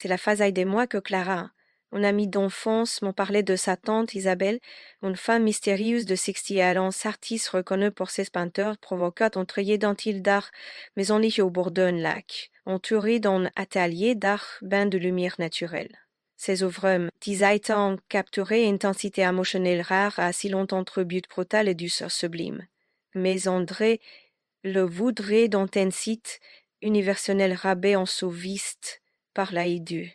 C'est la fasaille des mois que Clara, une amie d'enfance, m'en parlait de sa tante Isabelle, une femme mystérieuse de 60 ans, artiste reconnue pour ses peintures provocantes en treillé dentil d'art, mais en au bord d'un lac, entouré d'un atelier d'art bain de lumière naturelle. Ces œuvres disaient en capturer une intensité émotionnelle rare à si longtemps trop but brutal et douceur sublime. Mais André le voudrait dans un site universel rabais en sauviste par la hideux.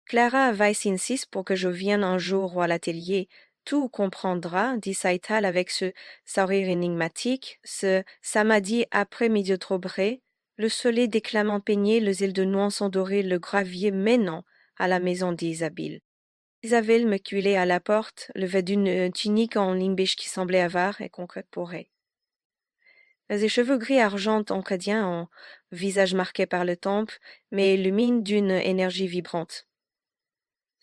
Clara Weiss insiste pour que je vienne un jour à l'atelier. Tout comprendra, dit Saital avec ce sourire énigmatique, ce samedi après-midi troubré, le soleil déclamant peigné les îles de nuances dorées, le gravier menant à la maison d'Isabelle. Isabelle me culait à la porte, levée d'une tunique en limbiche qui semblait avare et concrète pour elle. Les cheveux gris argent encadiens, en visage marqué par le temps, mais illumine d'une énergie vibrante.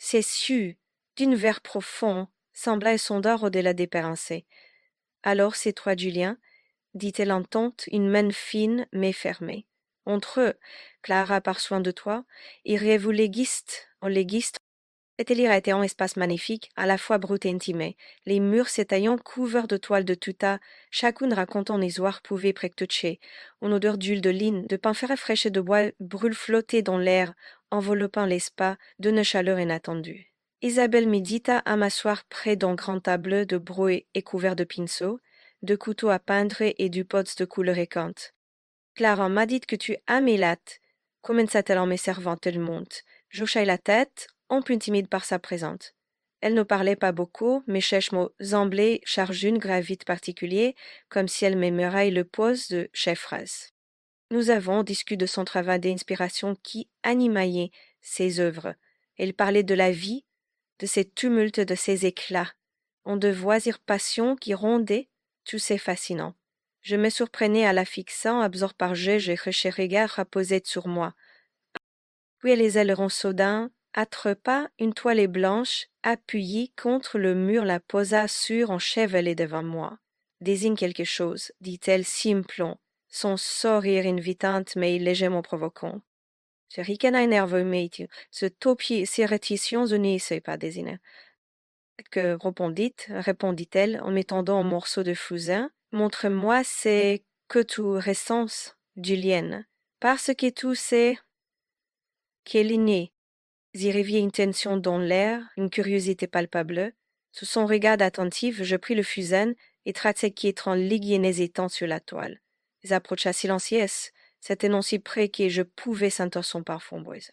Ses yeux, d'un vert profond, semblaient sondeur au-delà des pensées. Alors c'est toi, Julien, dit-elle en tente, une main fine mais fermée. Entre eux, Clara par soin de toi, irez-vous légiste, en légiste. L'atelier était un espace magnifique, à la fois brut et intimé. Les murs s'étayant couverts de toiles de tuta, chacune racontant une histoire pouvait toucher. Une odeur d'huile de ligne, de pain ferré fraîche et de bois brûle flottait dans l'air, enveloppant l'espace d'une chaleur inattendue. Isabelle médita à m'asseoir près d'un grand tableau de brouille et couvert de pinceaux, de couteaux à peindre et du pots de couleur équante. Clara m'a dit que tu aimais latte, commença-t-elle en me servant tout le monde. J'hochai la tête, un peu timide par sa présence. Elle ne parlait pas beaucoup, mais cherche mots semblait charger une gravité particulière, comme si elle m'aimerait le pose de chaque phrase. Nous avons discuté de son travail d'inspiration qui animait ses œuvres. Elle parlait de la vie, de ses tumultes, de ses éclats, en de voisir passion qui rondaient tous ces fascinants. Je me surprenais à la fixant, absorbé par jeu et ses regards reposaient sur moi. Puis les ailerons soudain, attrapa une toile blanche, appuyée contre le mur, la posa sur enchevelée devant moi. Désigne quelque chose, dit-elle simplement, son sourire invitant mais légèrement provoquant. Je ricana nerveux, mais ce topier si réticent, je n'y sais pas désigner. Que répondit-elle en m'étendant un morceau de fusain. Montre-moi c'est que tout ressens, Julienne, parce que tout c'est qu'elle est née. J'y reviens une tension dans l'air, une curiosité palpable. Sous son regard attentif, je pris le fusain et traçai qui en ligue et hésitant sur la toile. Ils approcha silencieuse, c'était non si près que je pouvais sentir son parfum brusque.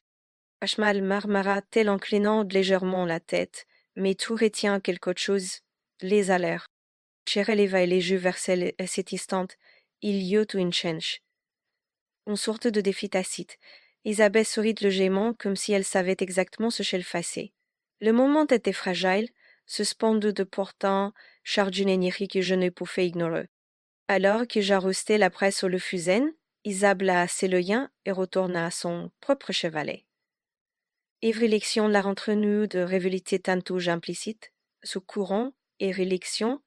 Ashmal marmara tel inclinant légèrement la tête, mais tout retient quelque chose, les allers. Je releva les yeux vers celle à cet instant, il y eut une change. Une sorte de défi tacite. Isabelle sourit légèrement, comme si elle savait exactement ce qu'elle faisait. Le moment était fragile, suspendu de pourtant, charge d'une énergie que je ne pouvais ignorer. Alors que j'arrostais la presse sur le fusain, Isabelle a le et retourna à son propre chevalet. Éléction la rentre-nous de révélité tantôt implicite, sous courant et rélection,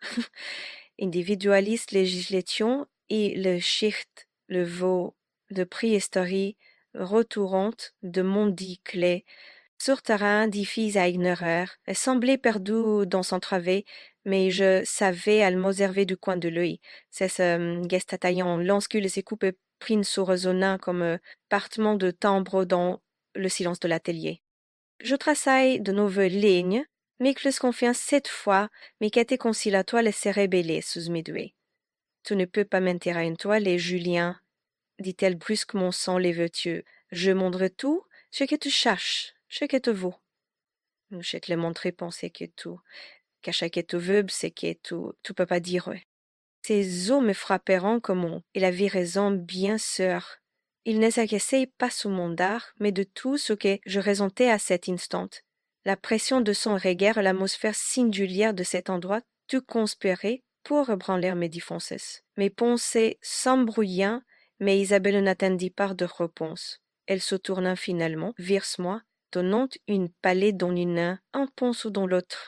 individualiste législation et le schicht, le veau de préhistorie, retourante de mondi clé, sur terrain difficile à ignorer, elle semblait perdue dans son travail, mais je savais à m'observer du coin de l'œil. C'est ce gestataillon lorsqu'il se coupe print sous résonnant comme partement de timbre dans le silence de l'atelier. Je traçai de nouvelles lignes, mais plus confiance cette fois, mes quêtes conciliatoires laissaient rébeller sous mes doigts. Tu ne peux pas m'enterrer une toile, et Julien, dit-elle brusquement sans les vertus. Je montre tout, ce que tu cherches, ce que tu veux. Je te le montrer penser que tout, qu'à chaque que tu veux, c'est que tu peux pas dire. Ces os me frapperont comme il avait raison, bien sûr. Il ne s'agissait pas sous mon dard, mais de tout ce que je ressentais à cet instant. La pression de son regard et l'atmosphère singulière de cet endroit, tout conspirait pour ébranler mes défenses. Mes pensées s'embrouillant, mais Isabelle n'attendit pas de réponse. Elle se tourna finalement vers moi, donnant une palette dans une, un ponce dans l'autre.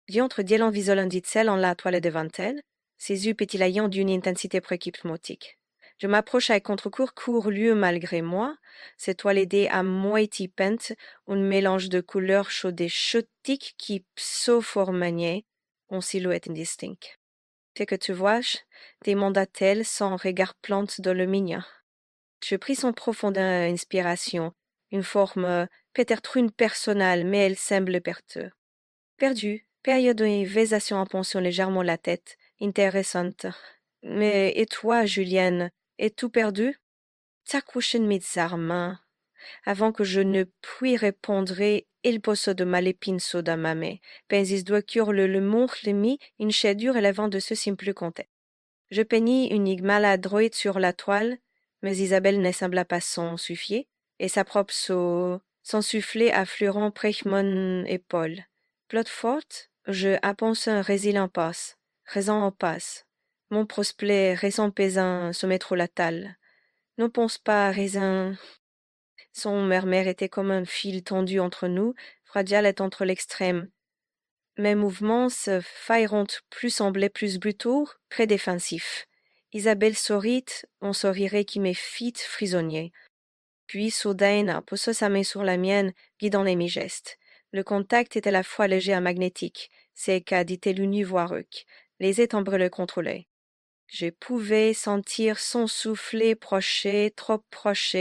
Diantre d'Yélan visolant dit-elle en la toile devant elle, ses yeux pétillant d'une intensité préhypnotique. Je m'approche à contre-cours, cours lieu malgré moi. C'est toi l'aider à moitié peinte, un mélange de couleurs chaudes et chotiques qui pso-formanier en silhouette indistincte. C'est que tu vois, demanda-t-elle son regard plante dans le mien. Je pris son profonde inspiration, une forme peut-être une personnelle, mais elle semble perdue. Période d'évasion en pension légèrement la tête, intéressante. Mais et toi, Julienne, es-tu perdu? S'accroche mes armes. Avant que je ne puis répondre, il possède ma lépine soda ma main. Pensis doit cure le montre mis une chedure élevant de ce simple compte. Je peignis une maladroite sur la toile, mais Isabelle ne sembla pas s'en suffier, et sa propre s'en soufflait affleurant près mon épaule. Plot forte, je appense un résil en passe, raison en passe. Mon prospect raison pesant se mettre la talle. Ne pense pas, raisin. Son murmure était comme un fil tendu entre nous, fragile et entre l'extrême. Mes mouvements se failleront plus semblaient plus brutaux, très défensifs. Isabelle sourit, un sourire qui me fit frisonner. Puis, soudain, posa sa main sur la mienne, guidant mes gestes. Le contact était à la fois léger et magnétique, c'est qu'a dit-elle univoireux. Les étombres le contrôlaient. Je pouvais sentir son souffle proche, trop proche.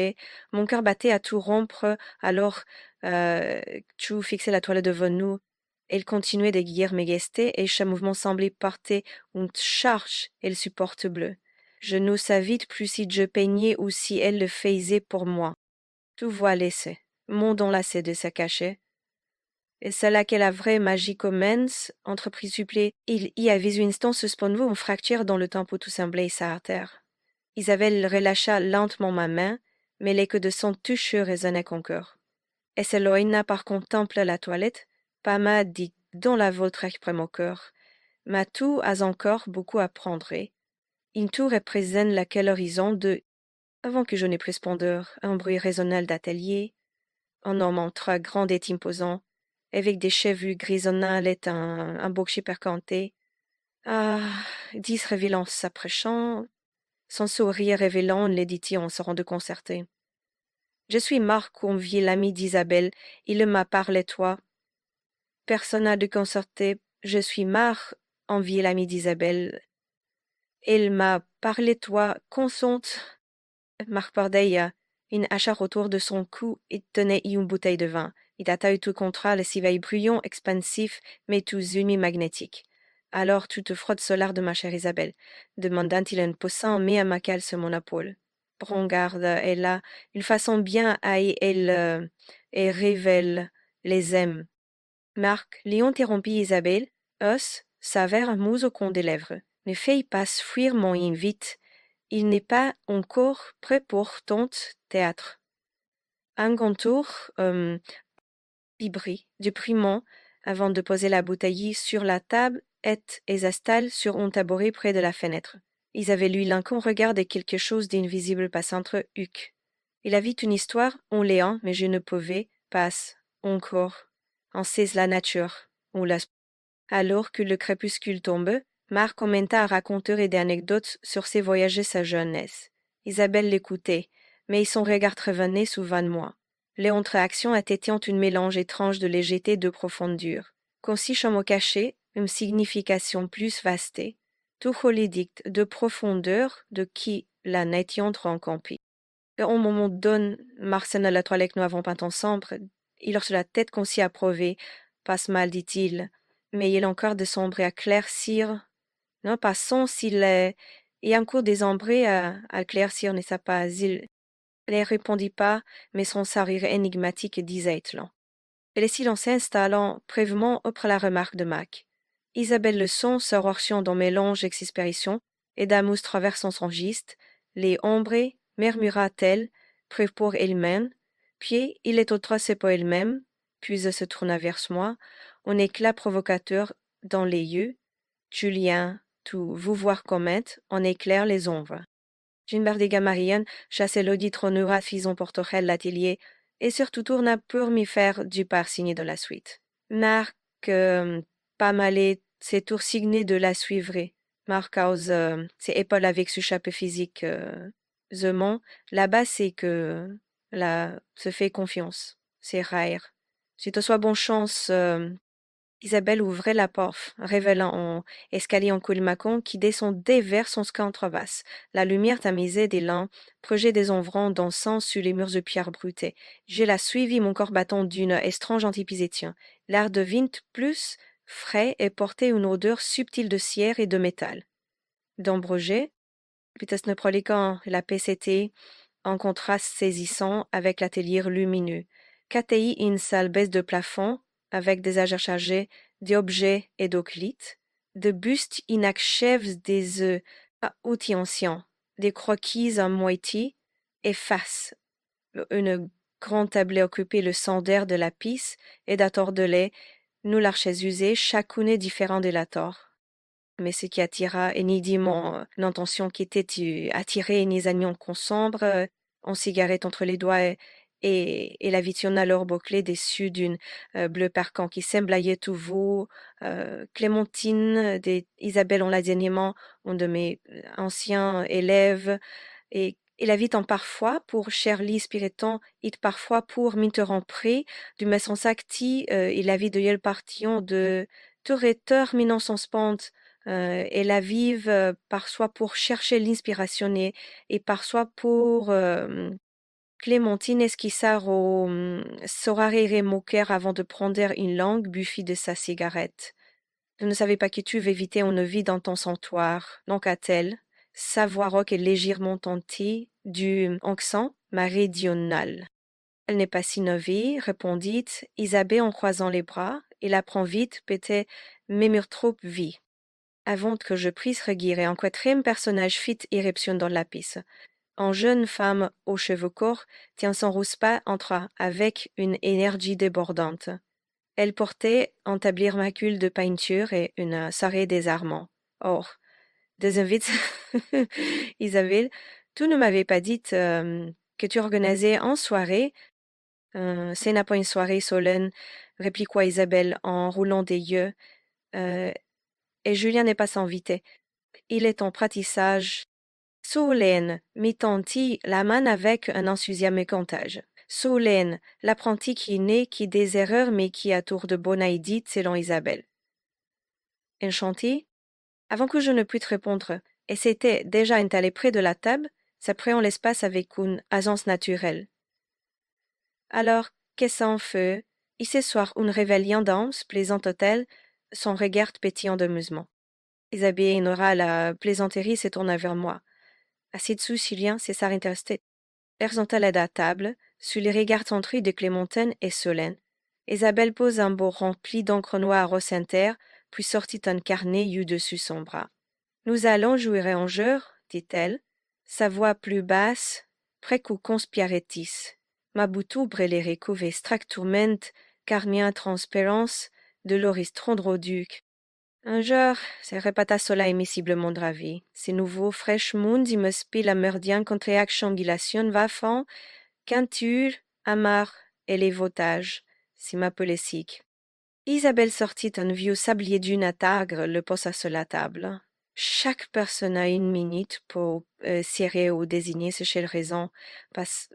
Mon cœur battait à tout rompre, alors Chu fixait la toile devant nous. Elle continuait de guider mes gestes et chaque mouvement semblait porter une charge et le supporte bleu. Je ne savais plus si je peignais ou si elle le faisait pour moi. Tout voit laissé. Mon don lassé de se cacher. Et c'est là que la vraie magie commence, entreprise supplée. Il y avait une instant suspendu une fracture dans le temps où tout semblait s'arrêter. Isabelle relâcha lentement ma main, mais l'écho de son touche résonnait encore. Et s'éloigna par contemple la toilette, pas m'a dit dans la vôtre après mon cœur. Ma tout a encore beaucoup à prendre. Une tour représente laquelle horizon de, avant que je n'ai pris spondeur, un bruit résonnant d'atelier, un homme en très grand et imposant, avec des cheveux grisonnants et un boucher percanté. Ah, 10 révélant s'approchant, son sourire révélant les dit en se rendant concerté. Je suis Marc, convié l'ami d'Isabelle, il m'a parlé toi. Personne n'a de concerté, je suis Marc, envié l'ami d'Isabelle. Il m'a parlé toi, consente. Marc Pordey, une hachard autour de son cou et tenait une bouteille de vin. Il attaque tout contre le civeil brillant, expansif, mais tout uni magnétique. Alors tu te frottes solar de ma chère Isabelle, demandant-il en poussant mais à ma cale sur mon épaule. Prends garde, elle a une façon bien à elle, et révèle les aime. Marc lui interrompit Isabelle, os, s'avère mousse au coin des lèvres. Ne fais pas fuir mon invite. Il n'est pas encore prêt pour ton théâtre. Un contour vibrit déprimant avant de poser la bouteille sur la table et s'installe sur un tabouret près de la fenêtre. Ils avaient lu l'un qu'on regarde quelque chose d'invisible passe entre Huck. Il avait une histoire en léant, mais je ne pouvais pas encore en saisit la nature. Ou la... Alors que le crépuscule tombe, Marc commenta à raconter des anecdotes sur ses voyages et sa jeunesse. Isabelle l'écoutait, mais son regard revenait souvent de moi. Les entre-actions étaient un mélange étrange de légèreté et de profondeur. Concis comme au cachet, une signification plus vaste, tout holydique de profondeur de qui la n'étions rencontrée. Et au moment donné, Marcel et la toilette nous avons peint ensemble, il a sur la tête qu'on s'y approuvait. Passe mal, dit-il, mais il a encore de sombre à éclaircir. Non, passons s'il est. Il y a encore des ombres à éclaircir, n'est-ce pas? Il ne répondit pas, mais son sourire énigmatique disait-il. Et le silence s'installant brièvement après la remarque de Mac. Isabelle le son, se dans mélange d'exaspération et d'amour traversant son giste, les ombres, murmura-t-elle, près pour elle-même, puis il est autre c'est pour elle-même, puis elle se tourna vers moi, un éclat provocateur dans les yeux. Julien, tout vous voir commettre, en éclaire les ombres. Ginbert et Gamarian chassait l'audit tronura fison portorel l'atelier, et surtout tourna pour m'y faire du par signé de la suite. Marc, pas malé, ses tours signés de la suivre. Marc ses épaules avec ce chapeau physique, là-bas, c'est que là, se fait confiance. C'est rare. Si te sois bonne chance, Isabelle ouvrait la porte, révélant un escalier en collimacon qui descendait vers son contrebasse. La lumière tamisée des lampes projetait des ombrons dansant sur les murs de pierre brutée. Je la suivis, mon corps battant d'une étrange antipisétion. L'air devint plus frais et portait une odeur subtile de cire et de métal. D'Ambroger, peut-être proliquant la PCT, en contraste saisissant avec l'atelier lumineux. Catei une salle baisse de plafond, avec des âges chargés d'objets et d'oclites, de bustes inachèves des outils anciens, des croquis en moitié, et face, une grande table occupée le centre de la pisse et d'attordelets, nous l'archais usés, chacune différent de la tort. Mais ce qui attira ni mon intention qui était attirer ni agnon consombre, en cigarette entre les doigts et la vision alors bouclée dessus d'une bleu parquant qui semblait tout vous. Clémentine d'Isabelle en l'adéniement, un de mes anciens élèves, et la vit en parfois pour Shirley Spiriton, et parfois pour m'interrompre du maçon sacti, et la vie de yel partion de Toreteur minant son spante, et la vive parfois pour chercher l'inspiration et parfois pour Clémentine esquissar au sorare moquer avant de prendre une longue buffie de sa cigarette. Je ne savais pas que tu veux éviter une vie dans ton sentoir, donc a-t-elle, savoir que légèrement tentée du accent méridional. Elle n'est pas si novice, répondit Isabelle en croisant les bras, et la prend vite, peut-être m'émure trop vie. Avant que je prisse reguirer, un quatrième personnage fit irruption dans la piste. Une jeune femme aux cheveux courts tient son rousse-pas entra avec une énergie débordante. Elle portait un tablier macule de peinture et une soirée désarmant. Or, des invites, Isabelle, tu ne m'avais pas dit que tu organisais en soirée. Ce n'est pas une soirée solenne, répliqua Isabelle en roulant des yeux. Et Julien n'est pas invité. Il est en pratissage. Solène, mit-on-t-il la main avec un enthousiasme contagieux. Solène, l'apprenti qui naît, qui des erreurs, mais qui a tour de bonne idée, selon Isabelle. Enchanté, avant que je ne puisse répondre, et s'était déjà installé près de la table, s'appréhend l'espace avec une aisance naturelle. Alors, qu'est-ce en feu? Et ce soir, une rébellion danse, plaisante-t-elle, son regard pétillant d'amusement. Isabelle ignora la plaisanterie, se tourna vers moi. Assis dessous, Julien cessa d'interester. Présenta l'aide à table, sous les regards tentrus de Clémentine et Solène. Isabelle pose un beau rempli d'encre noire au centre, puis sortit un carnet eu dessus son bras. Nous allons jouer un jeu, dit-elle, sa voix plus basse, precu conspiratis. Ma boutubre les recouvre stracturment, carmien transparence, de l'oris trondroduc. Un jour, se répéta cela émissiblement dravé. Ce nouveau fraîche monde me spie la merdien contre accangulation vafant, quinture, amar et les votages, si m'appelait sic. Isabelle sortit un vieux sablier d'une atagre, le posa sur la table. Chaque personne a une minute pour serrer ou désigner ce qu'elle raison, parce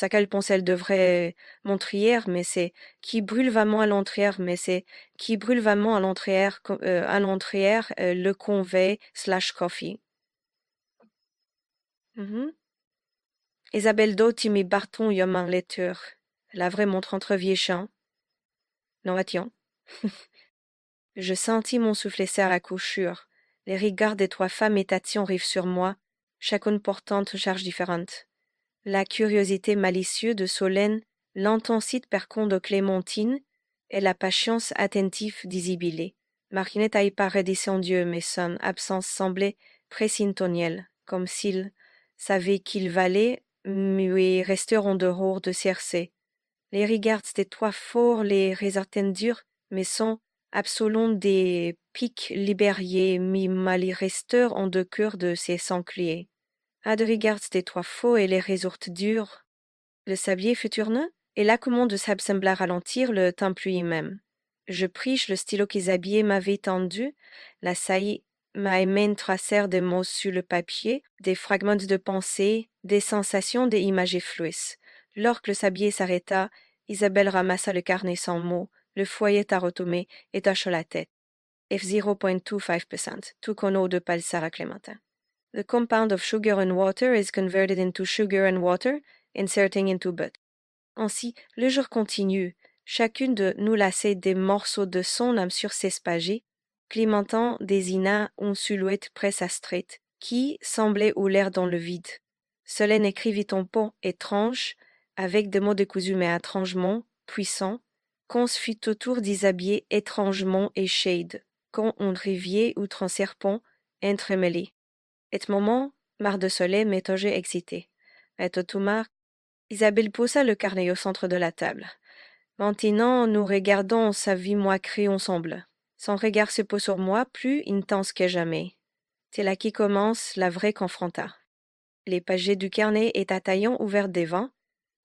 à quel point elle devrait montrer, mais c'est qui brûle vraiment à l'entrière, mais c'est qui brûle vraiment à l'entrière le convey slash coffee. Isabelle dotti mi barton yom en lecture. La vraie montre entre vieux champs. Non, attends. Je sentis mon soufflet serre à couchure. Les regards des trois femmes étations rivent sur moi, chacune portant une charge différente. La curiosité malicieuse de Solène, l'intensité perconde de Clémentine et la patience attentive d'Isibile. Marinette a pas redescendu, mais son absence semblait présintonielle, comme s'il savait qu'il valait mieux rester en dehors de Circé. Les regards des trois forts les réattendirent, mais sans absolument des pics libériés mi maliresteurs en deux cœurs de ses sangliers. À de regards des trois faux et les résortes durs. Le sablier fut tourné, et l'accommode sembla ralentir le temps lui-même. Je pris le stylo qu'Isabelle m'avait tendu, la saillie mes mains tracèrent des mots sur le papier, des fragments de pensée, des sensations, des images floues. Lorsque le sablier s'arrêta, Isabelle ramassa le carnet sans mots, le foyer tarotomé et hocha la tête. If 0.25%, tout qu'on eau de palsar à Clémentin. The compound of sugar and water is converted into sugar and water, inserting into but. Ainsi, le jour continue. Chacune de nous laissait des morceaux de son âme sur ses spagies. Clémentin désigna une silhouette presse à straight, qui semblait ouler dans le vide. Solène écrivit un pont étrange, avec des mots décousus mais étrangement puissants, qu'on se fit autour d'Isabier étrangement et shade, quand un rivière ou un serpent entremêlé. Et moment, marre de soleil, métogé excité. Et tout marre, Isabelle posa le carnet au centre de la table. Maintenant, nous regardons sa vie moquerie ensemble. Son regard se pose sur moi plus intense que jamais. C'est là qui commence la vraie confronta. Les pages du carnet est attaillant ouvert devant,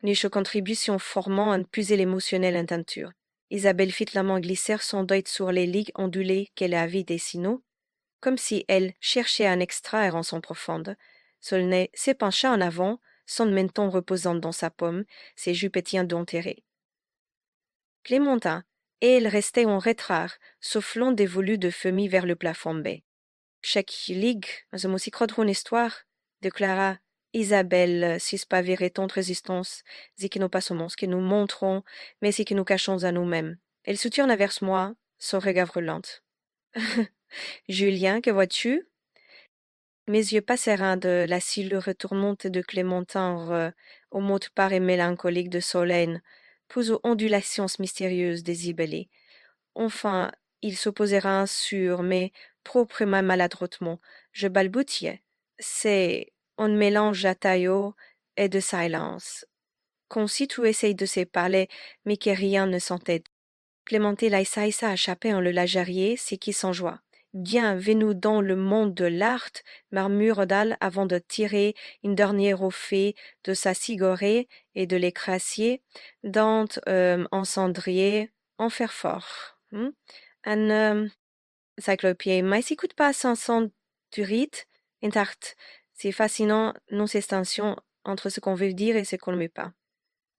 niche contribution formant un puzzle émotionnel en teinture. Isabelle fit la main glisser son doigt sur les ligues ondulées qu'elle avait dessinées, comme si elle cherchait à en extraire en son profonde. Solnay s'épancha en avant, son menton reposant dans sa paume, ses joues pétillantes d'enterré. Clémentin, et elle restait en retard, soufflant des volutes de fumée vers le plafond bas. Chaque ligue, je me suis une histoire, déclara Isabelle, si ce pas vrai ton résistance, c'est que nous passons ce que nous montrons, mais c'est que nous cachons à nous-mêmes. Elle se tourna vers moi, son regard brûlant. Julien, que vois-tu? Mes yeux passèrent de la silhouette retournante de Clémentin au mot par et mélancolique de Solène, puis aux ondulations mystérieuses des Ibélés. Enfin, ils s'opposèrent sur, mais proprement maladroitement. Je balbutiai. C'est un mélange d'ataillot et de silence. Comme si tout essaye de se parler, mais que rien ne s'entête. Clémentine laissa à échapper en le lagarier, c'est qui s'en joie. Bienvenue dans le monde de l'art, murmura-t-elle avant de tirer une dernière fait de sa cigarette et de l'écrassier, dans un cendrier en fer fort. Un cyclopier, mais s'écoute pas sans turite, une tarte. C'est fascinant, nos extensions entre ce qu'on veut dire et ce qu'on ne veut pas.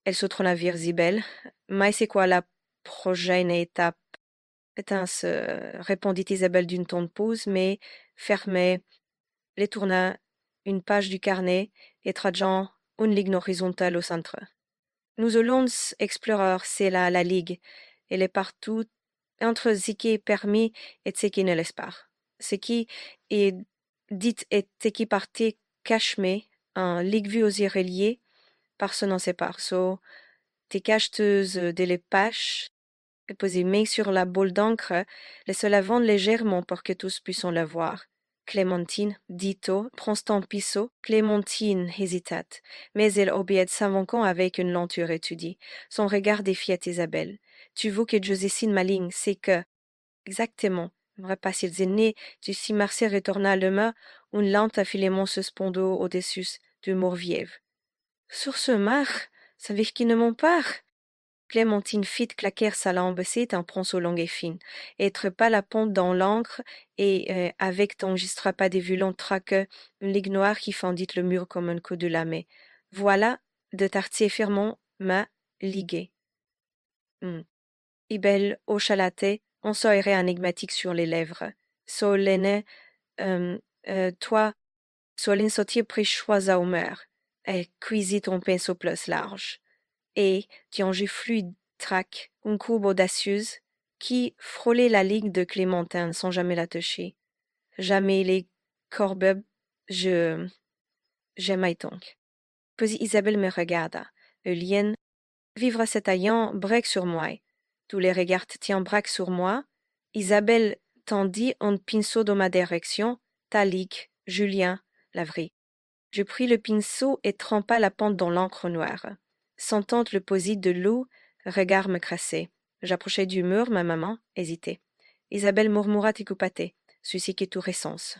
Elle se tourna vers Zibel. Mais c'est quoi la prochaine étape? Éteinte, répondit Isabelle d'une ton de pause, mais fermait, les tourna une page du carnet et traduisant une ligne horizontale au centre. Nous allons explorer, c'est là la ligue. Elle est partout entre ce qui est permis et ce qui ne l'est pas. Ce qui est dit et ce qui partait cachemé, en ligue vue aux irréliés, par ce n'en sait pas. So, tes cacheteuses de les pages, et poser main sur la boule d'encre, laisse la vendre légèrement pour que tous puissent le voir. Clémentine, dit-on, prend son pisseau. Clémentine hésitat, mais elle obéit s'invoquant avec une lenteur étudiée. Son regard défiait Isabelle. Tu veux que je dessine ma ligne, c'est que... Exactement. Pas s'ils aînés, du si Marcel retourna le main, une lente affilement suspendue au-dessus du Mourvièvre. Sur ce mar, savez qui ne m'en part? Clémentine fit claquer sa langue, c'est un ponceau long et fin, et trepa la pente dans l'encre, et avec t'enregistra pas des violents traques, une ligue noire qui fendit le mur comme un coup de lamé. Voilà, de tartier firmement, ma liguée. Ibel hocha la tête, un sourire énigmatique sur les lèvres. Solène, toi, Solène sautier pris choix à Homer, et cuisit ton pinceau plus large. Et, tu en fluide traque, une courbe audacieuse, qui frôlait la ligne de Clémentine sans jamais la toucher. Jamais les courbes, j'aimais donc. Puis Isabelle me regarda. Eulien, vivre cet ayant break sur moi. Tous les regards tiennent braque sur moi. Isabelle tendit un pinceau dans ma direction. Talik, Julien, la vraie. Je pris le pinceau et trempa la pente dans l'encre noire. Sentant le posit de l'eau, regard me crassait. J'approchai du mur, ma maman hésitait. Isabelle murmura ticoupate, ceci qui est tout récence.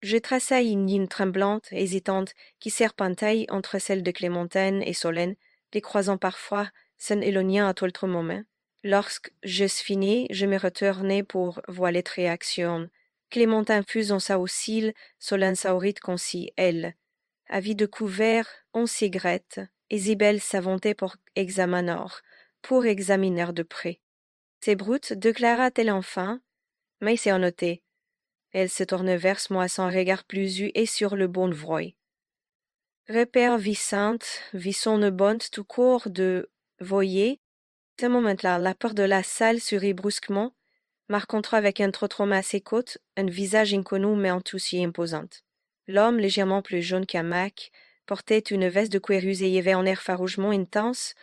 Je traçai une ligne tremblante, hésitante, qui serpentaille entre celles de Clémentine et Solène, les croisant parfois, s'en éloignant à tout moment. Lorsque j'eus fini, je me retournai pour voir les réactions. Clémentin fus en saucil, solen saurit conci, elle. Avis de couvert, on cigarette, Isabelle s'avantait pour examiner de près. C'est brute, déclara-t-elle enfin, mais c'est en noté. Elle se tourne vers moi sans regard plus eu et sur le bon vroy. Repère Vicente, vit son bonne tout court de voyer. Ce moment-là, la porte de la salle s'ouvrit brusquement, marquant avec un trottement à ses côtes, un visage inconnu mais en tout si imposant. L'homme, légèrement plus jaune qu'un mac, portait une veste de cuir usé et avait un air farouchement intense.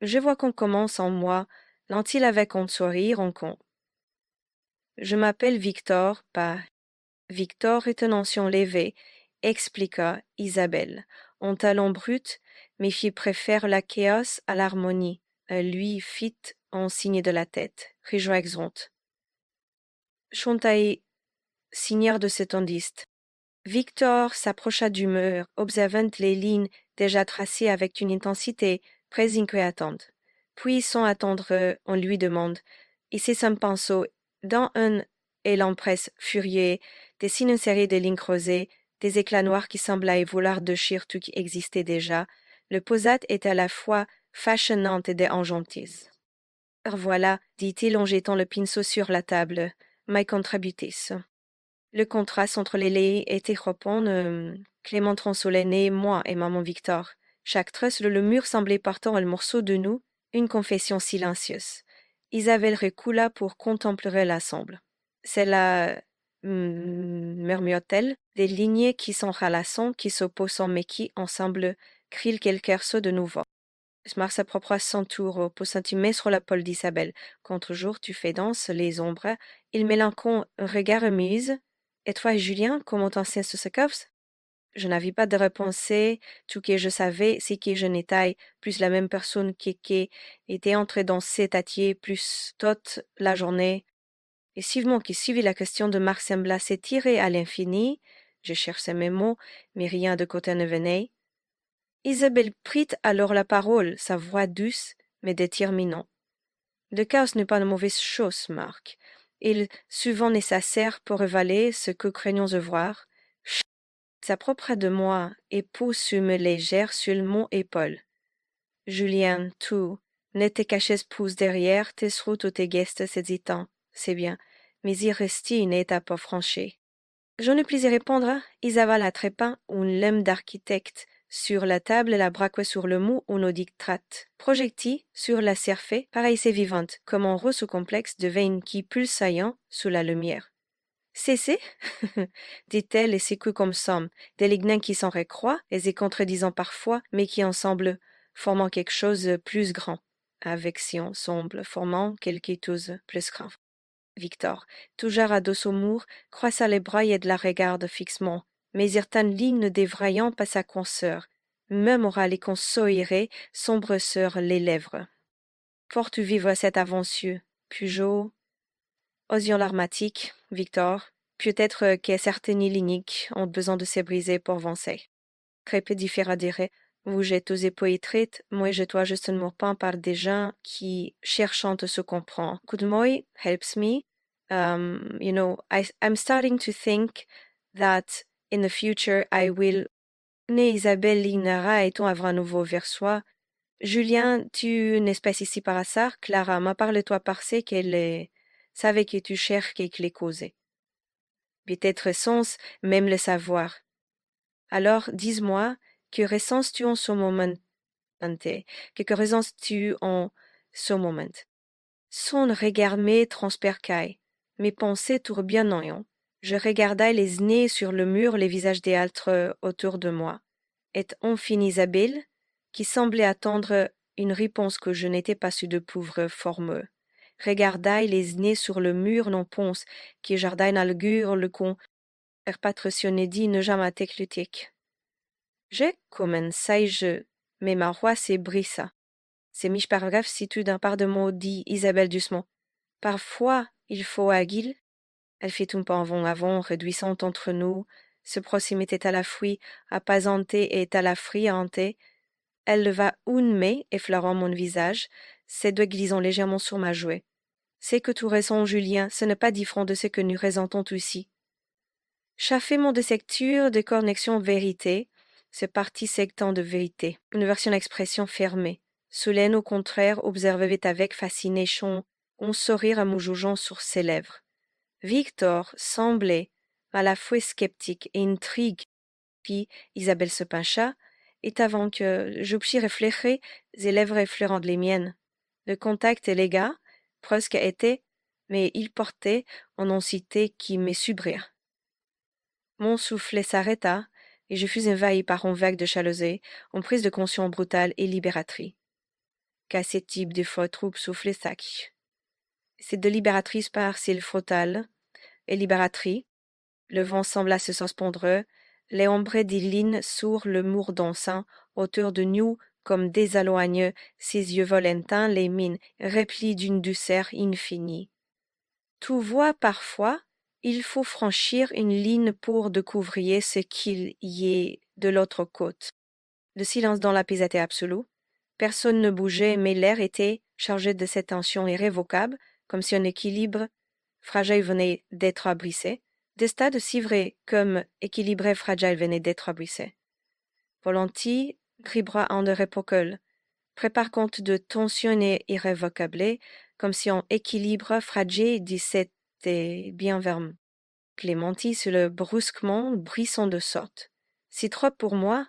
Je vois qu'on commence en moi, l'ont-il avec un sourire en con. Je m'appelle Victor, pas. Victor est un ancien levé, expliqua Isabelle. En talon brut, mes filles préfèrent la chaos à l'harmonie. Elle lui fit un signe de la tête, réjouissante. Chantaï, signeur de cet ondiste. Victor s'approcha du mur, observant les lignes déjà tracées avec une intensité très inquiétante. Puis, sans attendre, on lui demande, et c'est son pinceau, dans un élan presse furieux, dessine une série de lignes creusées, des éclats noirs qui semblaient vouloir déchirer tout qui existait déjà. Le posate est à la fois fâchonnante et déenchantise. Voilà, dit-il en jetant le pinceau sur la table, my contributis. Le contraste entre les laits était frappant. Clément Tronçonnet, moi et maman Victor. Chaque tresse le mur semblait portant un morceau de nous, une confession silencieuse. Isabelle recula pour contempler l'ensemble. C'est la, murmura-t-elle, des lignées qui sont ralassant, qui s'opposent mais qui, ensemble, crient quelque chose de nouveau. Smart s'appropria à son tour, poussant une main sur l'épaule d'Isabelle. Contre jour, tu fais danse les ombres. Il mélanchon un regard remise. Et toi, Julien, comment t'en sais ce cause? Je n'avais pas de réponse. Tout que je savais, c'est que je n'étais plus la même personne qui était entrée dans cet atelier plus toute la journée. Et suivant qui suivit la question de Marc sembla s'étirer à l'infini, je cherchais mes mots, mais rien de côté ne venait. Isabelle prit alors la parole, sa voix douce, mais déterminante. Le chaos n'est pas une mauvaise chose, Marc. Il est souvent nécessaire pour révéler ce que craignons de voir. S'approcha de moi et pousse une légère sur mon épaule. Julien, tout, ne te caches pousse derrière tes routes ou tes gestes hésitant, c'est bien, mais il reste une étape à franchir. Je ne puis y répondre, Isabelle attrapa une lame d'architecte sur la table et la braque sur le mou ou nos dictrates. Projectie sur la cerfée, paraissait vivante, comme un rose complexe de veines qui pulsaillant sous la lumière. Cessez, dit-elle et secoue comme somme, des lignes qui s'en recroient et se contredisant parfois, mais qui ensemble formant quelque chose de plus grand, avec si ensemble formant quelque chose plus grand. Victor, toujours à dos au mur, croisa les bras et la regarde fixement, mais certaines lignes dévrayant pas sa consoeur, même aura les consoirés sombre sur les lèvres. Fort tu vivre cette aventure, Pujol, osion l'armatique, Victor, peut-être que certaines lignes ont besoin de se briser pour avancer. Très peu différent dirait, vous j'êtes osé poétrite, moi je dois justement pas par des gens qui cherchant à se comprendre. Could moi helps me. I'm starting to think that in the future I will. Né Isabelle Linara et on avoir un nouveau vers soi. Julien, tu n'es pas ici par hasard. Clara, m'a parle-toi par ce qu'elle est. Savait que tu cherches qu'elle les causé. Peut-être sens même le savoir. Alors, dis-moi, que ressens-tu en ce moment? Que ressens-tu en ce moment? Son regard me transpercaille. Mes pensées tourbillonnant. Je regardai les nez sur le mur, les visages des altres autour de moi. Et enfin Isabelle, qui semblait attendre une réponse que je n'étais pas sûre de pouvoir former. Regardai les nez sur le mur non ponce, qui jardin algur le con, patricione dit ne jamais t'éclutique. J'ai commencé mais ma voix s'ébrissa. C'est mich paragraphe situe d'un part de mots dit Isabelle doucement. Parfois, il faut agir. Elle fit un pas avant, réduisant entre nous. Ce proximité à la fuite, apaisanté et à la friante. Elle leva une main, effleurant mon visage, ses doigts glissant légèrement sur ma jouée. C'est que tu ressens, Julien, ce n'est pas différent de ce que nous ressentons aussi. Chaffer de secture de connexion vérité, ce parti sectant de vérité, une version d'expression fermée. Solène, au contraire, observait avec fascination un sourire amoureux sur ses lèvres. Victor semblait à la fois sceptique et intrigue. Puis Isabelle se pencha, et avant que je puisse réfléchir, ses lèvres effleurant les miennes. Le contact élégant, presque était, mais il portait une densité qui me subria. Mon soufflet s'arrêta, et je fus envahi par une vague de jalousie, une prise de conscience brutale et libératrice. Qu'à ce type de fois troupe soufflet sac. C'est de libératrice par s'il frottal, et libératrice. Le vent sembla se suspendre, les ombres des lignes sur le mur dansant autour de nous comme désalloignent ses yeux volantins les mines repliées d'une douceur infinie. Tu vois parfois, il faut franchir une ligne pour découvrir ce qu'il y est de l'autre côte. Le silence dans la pièce était absolu. Personne ne bougeait, mais l'air était chargé de cette tension irrévocable, comme si un équilibre fragile venait d'être brisé. Des stades si vrais comme équilibré fragile venaient d'être brisés. Volontiers, cribra en de répoquel, prépare compte de tension irrévocable, comme si un équilibre fragile disait bien verme. Clémentine sur le brusquement brisson de sorte. C'est trop pour moi,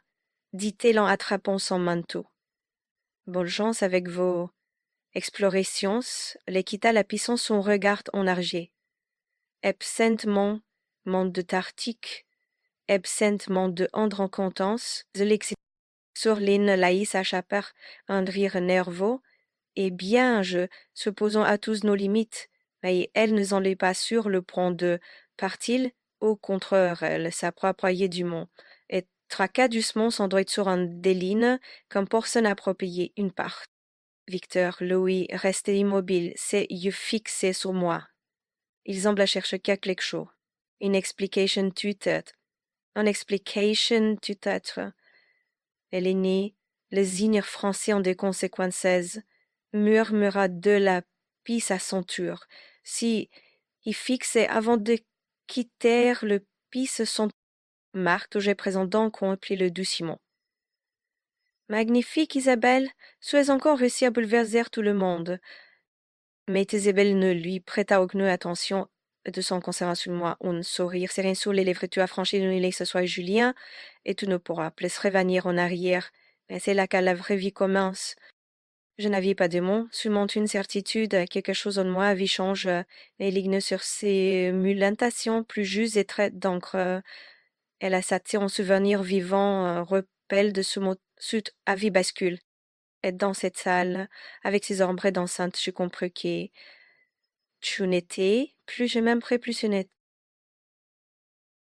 dit-elle en attrapant son manteau. Bonne chance avec vos explorations, les quitta la pissant son regard en argent. Absentement, monde de tartique, absentement de andre en contence, de l'excité sur l'île laïs achapar un rire nerveux, et bien je, supposons à tous nos limites, mais elle ne s'en est pas sur le point de partir, au contraire, elle s'appropriait du monde, et traqua doucement son doigt sur un déline, comme pour s'en approprier une part. Victor, Louis, restait immobile, ses yeux fixés sur moi. Il sembla chercher quelque chose. Une explication peut-être. Une explication peut-être. Elle est née, les ignes français ont des conséquences, murmura de la pisse à son tour. Si il fixait avant de quitter le pisse son Marthe, j'ai présent donc rempli le doucement. Magnifique Isabelle, tu as encore réussi à bouleverser tout le monde. Mais Isabelle ne lui prêta aucune attention de son concernant sur moi un sourire serein sur les lèvres. Tu as franchi le nez, ce soit Julien, et tu ne pourras plus revenir en arrière. Mais c'est là que la vraie vie commence. Je n'avais pas de mots, seulement une certitude, quelque chose en moi avait changé, et ligne sur ses mulantations plus justes et traites d'encre. Elle a saté en souvenir vivant, repelle de ce mot sud à vie bascule. Et dans cette salle, avec ses ombres dansantes, je compris que tu n'étais plus je m'aimerais plus ce